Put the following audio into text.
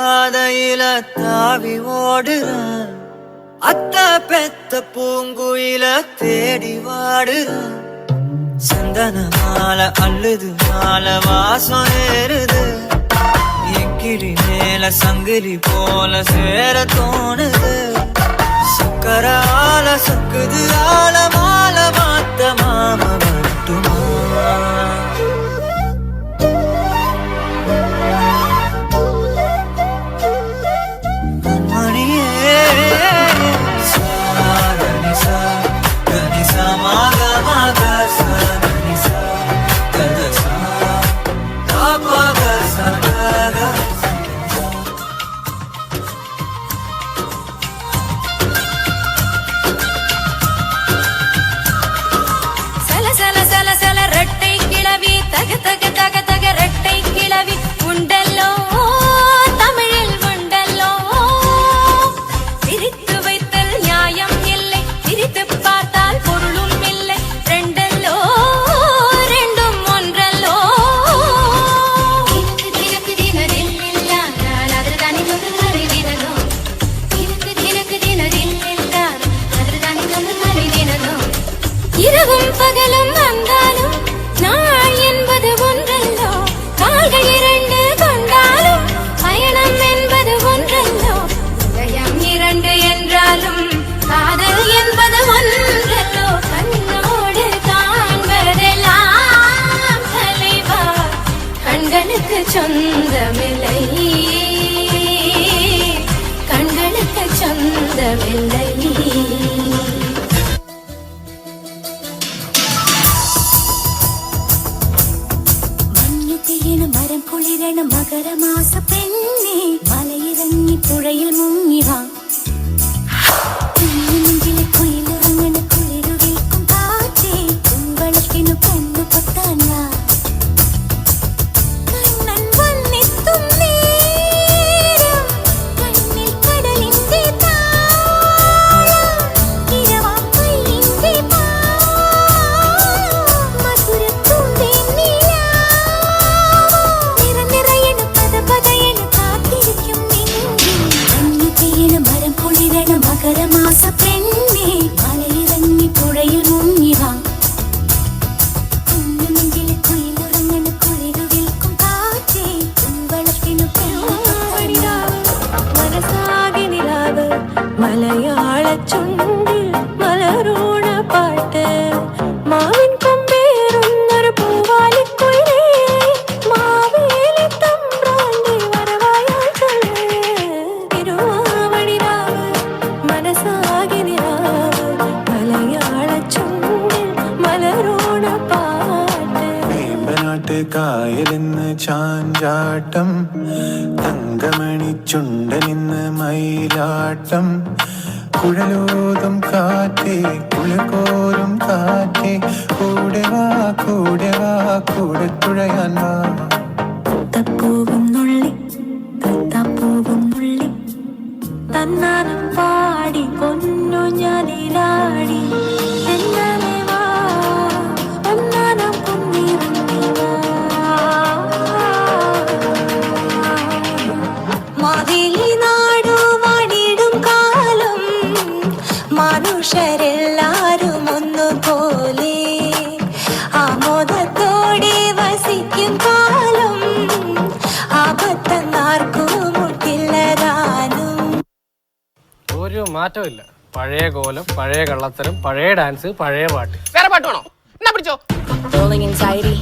பாதையில தாவி ஓடுறேன், அத்த பெத்த பூங்குயில தேடி வாடுறேன். சந்தன மாலை அள்ளுது மாலை வாசம் ஏறுது, என் கிளி மேல சங்கிலி போல சேர தோணுது. சக்கர ஆல சக்குது ஆல மால மாத்த மாம மட்டுமா. மணியே சாதனிசா கனிசா மாக மாக சாதனிசா கதசா தாபாக சனக. ரெட்டை கிளவி தக தக தக தக ரெட்டை கிளவி உண்டல்லோ தமிழில் உண்டல்லோ. பிரித்து வைத்தல் நியாயம் இல்லை, பிரித்து பார்த்தால் பொருளும் இல்லை. ரெண்டல்லோ ரெண்டும் ஒன்றல்லோ. தினக்கு தினதில் இல்லாதால் அது தனி தொன்று அறிவினதோ. தினக்கு தினதில் இல்லாதால் அது தனி தொன்று அறிவினதோ. இரவும் பகலும் வந்தாலும் நாள் என்பது ஒன்றல்லோ. கால்கள் இரண்டு கொண்டாலும் பயணம் என்பது ஒன்றல்லோ. இதயம் இரண்டு என்றாலும் காதல் என்பது ஒன்றல்லோ. கண்ணோடு காண்பதெல்லாம் தலைவா கண்களுக்கு சொந்தமில்லை, கண்களுக்கு சொந்தமில்லை. மரம் குளிரண மகர மாச பெண்ணே, மலையிறங்கி புழையில் முங்கிவா. நெஞ்சிலே குயிலுறங்கன குளிரு வீக்கும் காற்றே, உங்களுக்கினு பொண்ணு பட்டானா. கண்ணன் வன்னித்தும் நேரம் கண்ணில் கடலின்றி தாளம், இரவாம் கையின்றி பாலம், மதுரத்தும் வெண்ணிலா. மகர மாச பெண்ணே, மலையிறங்கி புழையில் முங்கிவா. நெஞ்சிலே குயிலுறங்கன குளிரு வீக்கும் காற்றே, உங்களுக்கினு மனசாகி நிலாவு மலையாள சுண்டில் மலரோட பாட்டு. மாவின் கொம்பேறுന്നൊരു പൂവാലി കുയിലേ, മാവേലി തമ്പ്രാന്റെ വരവായാൽ ചൊല്ല്. തിരുവാവടി രാവ് മനസാകി നിലാവ് മലയാള ചുണ്ടിൽ മലരോട് പാട്ട്. വേമ്പനാട്ട് കായലിന്ന് ചാഞ്ചാട്ടം, തങ്കമണി ചുണ്ടനിന്ന് മയിലാട്ടം. കുഴലോതും കാറ്റേ കുളിർക്കോരും കാറ്റേ, കൂടെ വാ കൂടെ വാ കൂടെ തുഴയാൻ വാ. തപ്പൂവും നുള്ളി തത്താപ്പൂവും നുള്ളി തന്നാനം പാടി പൊന്നു ഞാനിലാടി. എന്നലെ വാ ഒന്നാനം പൊന്നിറങ്ങി വാ. മാവേലി നാടു വാണിടും കാലം, മനുഷ്യരെല്ലാരും ഒന്നുപോലെ ആമോദത്തോടെ വസിക്കും കാലം. ആപത്തന്നാർക്കും മുട്ടില്ലതാനും. ഒരു മാറ്റമില്ല. പഴയ കോലം, പഴയ കള്ളത്തരം, പഴയ ഡാൻസ്, പഴയ പാട്ട്. വേറെ പാട്ട് വേണോ? എന്നാ പിടിച്ചോ. Rolling anxiety